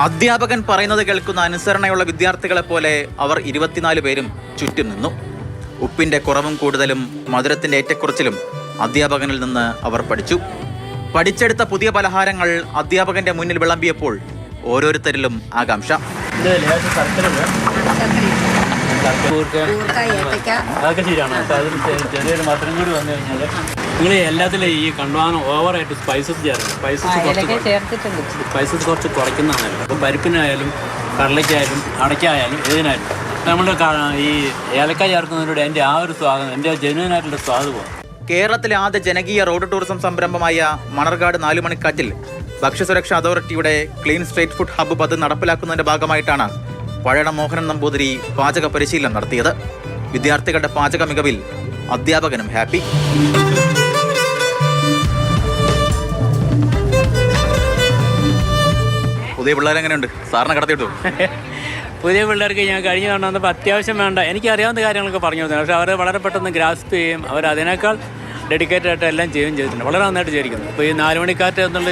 അധ്യാപകൻ പറയുന്നത് കേൾക്കുന്ന അനുസരണയുള്ള വിദ്യാർത്ഥികളെ പോലെ അവർ 24 പേരും ചുറ്റും നിന്നു. ഉപ്പിന്റെ കുറവും കൂടുതലും മധുരത്തിന്റെ ഏറ്റക്കുറച്ചിലും അധ്യാപകനിൽ നിന്ന് അവർ പഠിച്ചു. പഠിച്ചെടുത്ത പുതിയ പലഹാരങ്ങൾ അധ്യാപകന്റെ മുന്നിൽ വിളമ്പിയപ്പോൾ ഓരോരുത്തരിലും ആകാംക്ഷ. അതൊക്കെ ശരിയാണ്. ചെറിയൊരു മധുരം കൂടി വന്നു കഴിഞ്ഞാൽ നിങ്ങൾ എല്ലാത്തിലും ഈ കണ്ടുപോകാൻ ഓവറായിട്ട് സ്പൈസസ് ചേർക്കും. സ്പൈസസ് കുറച്ച് കുറയ്ക്കുന്നതാണല്ലോ. അപ്പോൾ പരിപ്പിനായാലും കടലയ്ക്കായാലും അടയ്ക്കായാലും ഏതിനായാലും നമ്മൾ ഈ ഏലക്ക ചേർക്കുന്നതിലൂടെ എൻ്റെ ആ ഒരു സ്വാദം, എൻ്റെ ജനുവനായിട്ടുള്ള സ്വാദ് പോകും. കേരളത്തിലെ ആദ്യ ജനകീയ റോഡ് ടൂറിസം സംരംഭമായ മണർകാട് 4 മണിക്കാറ്റിൽ ഭക്ഷ്യസുരക്ഷാ അതോറിറ്റിയുടെ ക്ലീൻ സ്ട്രീറ്റ് ഫുഡ് ഹബ്ബ് പദ്ധതി നടപ്പിലാക്കുന്നതിന്റെ ഭാഗമായിട്ടാണ് പഴയടം മോഹനൻ നമ്പൂതിരി പാചക പരിശീലനം നടത്തിയത്. വിദ്യാർത്ഥികളുടെ പാചക മികവിൽ അധ്യാപകനും ഹാപ്പി. പുതിയ പിള്ളേരെങ്ങനെയുണ്ട്? സാറിനെ കടത്തിയിട്ടു? പുതിയ പിള്ളേർക്ക് ഞാൻ കഴിഞ്ഞ തവണ വന്നപ്പോൾ അത്യാവശ്യം വേണ്ട എനിക്കറിയാവുന്ന കാര്യങ്ങളൊക്കെ പറഞ്ഞു കൊടുത്തു. പക്ഷേ അവർ വളരെ പെട്ടെന്ന് ഗ്രാസ്പ് ചെയ്യും. അവർ അതിനേക്കാൾ ഡെഡിക്കേറ്റഡ് ആയിട്ട് എല്ലാം ചെയ്യുകയും ചെയ്തിട്ടുണ്ട്. വളരെ നന്നായിട്ട് ചെയ്തിരിക്കുന്നു. ഇപ്പോൾ ഈ 4 മണിക്കാറ്റ് എന്നുള്ള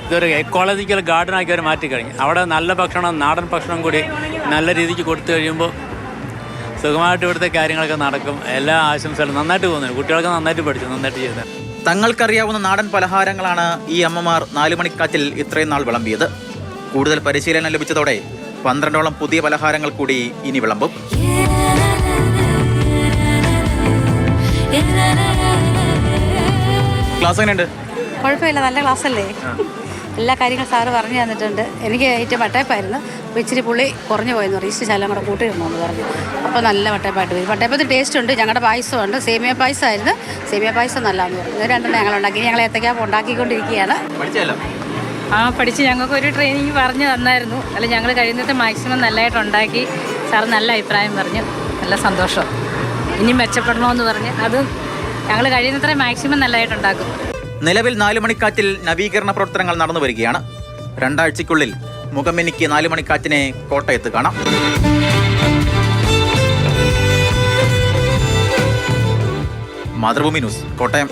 ഇതൊരു എക്കോളജിക്കൽ ഗാർഡനാക്കി അവർ മാറ്റിക്കഴിഞ്ഞു. അവിടെ നല്ല ഭക്ഷണം, നാടൻ ഭക്ഷണം കൂടി നല്ല രീതിക്ക് കൊടുത്തു കഴിയുമ്പോൾ സുഖമായിട്ട് ഇവിടുത്തെ കാര്യങ്ങളൊക്കെ നടക്കും. എല്ലാ ആശംസകളും നന്നായിട്ട് പോകുന്നുണ്ട്. കുട്ടികളൊക്കെ നന്നായിട്ട് പഠിച്ചു, നന്നായിട്ട് ചെയ്തത്. തങ്ങൾക്കറിയാവുന്ന നാടൻ പലഹാരങ്ങളാണ് ഈ അമ്മമാർ 4 മണിക്കാറ്റിൽ ഇത്രയും നാൾ വിളമ്പിയത്. കൂടുതൽ പരിശീലനം ലഭിച്ചതോടെ 12ഓളം പുതിയ പലഹാരങ്ങൾ കൂടി ഇനി വിളമ്പും. ക്ലാസ് എങ്ങനെയുണ്ട്? കുഴപ്പമില്ല, നല്ല ക്ലാസ്സല്ലേ. എല്ലാ കാര്യങ്ങളും സാറ് പറഞ്ഞു തന്നിട്ടുണ്ട്. എനിക്ക് ഏറ്റവും വട്ടയപ്പായിരുന്നു. അപ്പോൾ ഇച്ചിരി പുളി കുറഞ്ഞു പോയെന്ന് പറയും. ഈസ്റ്റ് ശാലം കൂടെ കൂട്ടിയിടണമെന്ന് പറഞ്ഞു. അപ്പോൾ നല്ല വട്ടയപ്പായിട്ട് വരും. വട്ടയപ്പത്തിന് ടേസ്റ്റ് ഉണ്ട്. ഞങ്ങളുടെ പായസമുണ്ട്. സേമിയ പായസമായിരുന്നു. സേമിയ പായസം നല്ലതെന്ന് പറഞ്ഞു. ഇത് രണ്ടെണ്ണം ഞങ്ങൾ ഉണ്ടാക്കി. ഞങ്ങൾ ഏത്തയ്ക്ക ഉണ്ടാക്കിക്കൊണ്ടിരിക്കുകയാണ്. പഠിച്ച് ഞങ്ങൾക്ക് ഒരു ട്രെയിനിങ് പറഞ്ഞു തന്നായിരുന്നു. അല്ല, ഞങ്ങൾ കഴിയുന്നത് മാക്സിമം നല്ലതായിട്ട് ഉണ്ടാക്കി. സാർ നല്ല അഭിപ്രായം പറഞ്ഞു. നല്ല സന്തോഷം. ഇനി മെച്ചപ്പെടണമെന്ന് പറഞ്ഞ് അതും ഞങ്ങൾ കഴിയുന്നത്ര മാക്സിമം നല്ലതായിട്ട് ഉണ്ടാക്കും. നിലവിൽ 4 മണിക്കാറ്റിൽ നവീകരണ പ്രവർത്തനങ്ങൾ നടന്നു വരികയാണ്. 2 ആഴ്ചയ്ക്കുള്ളിൽ മുഖമെനിക്ക് 4 മണിക്കാറ്റിനെ കോട്ടയത്ത് കാണാം. മാതൃഭൂമി ന്യൂസ്, കോട്ടയം.